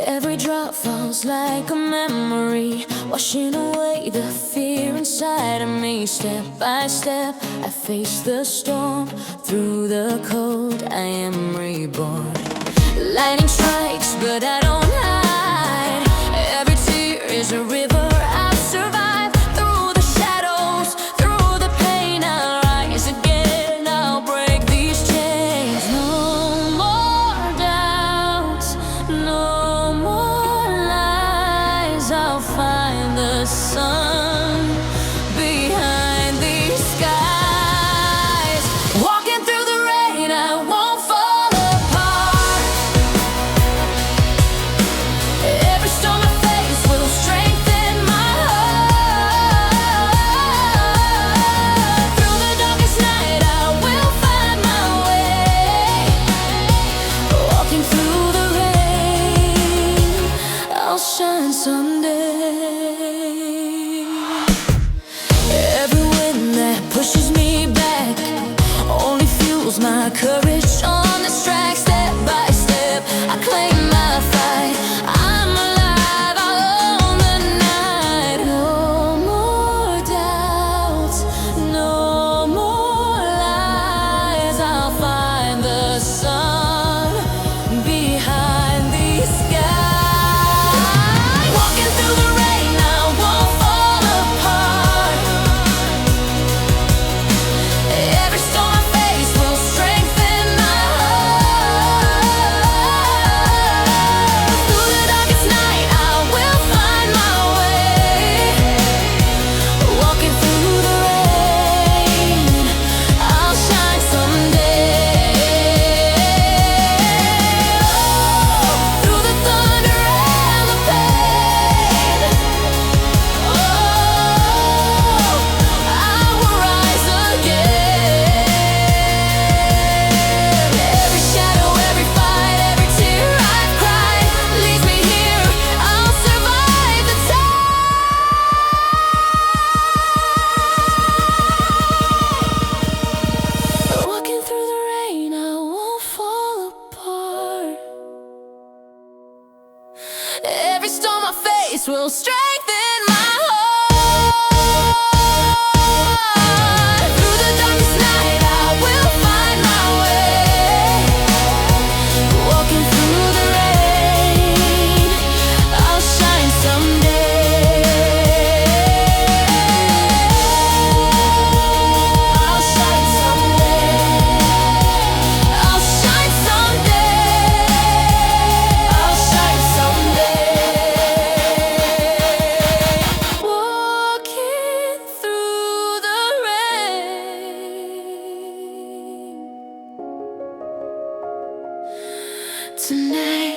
Every drop falls like a memory, washing away the fear inside of me. Step by step, I face the storm. Through the cold, I am reborn. Lightning strikes, but I don't hide. Every tear is a river I've survived. Through the shadows, through the pain, I'll rise again. I'll break these chains. No more doubts, no more lies. I'll find the sun behind these skies. Walking through the rain, I won't fall apart. Every storm I face will strengthen my heart. Through the darkest night, I will find my way. Walking through the rain, I'll shine someday. Every wind that pushes me back only fuels my courage. On this track, step by step, I claim my fight. I'm alive, I'll own the night. No more doubts, no more lies. I'll find the sun behind these skies. Walking through the rain, I won't fall apart. Every storm I face will strengthen my heart. Through the darkest night, I will find my way. Walking through the rain, I'll shine someday. Through the thunder and the pain, I will rise again. Every shadow, every fight, every tear I've cried leads me here. I'll survive the tide. Walking through the rain, I won't fall apart. Every storm I face will strengthen my heart. Through the darkest night, I will find my way. Walking through the rain, I'll shine someday. I'll shine someday. I'll shine someday. I'll shine someday. Walking through the rain tonight.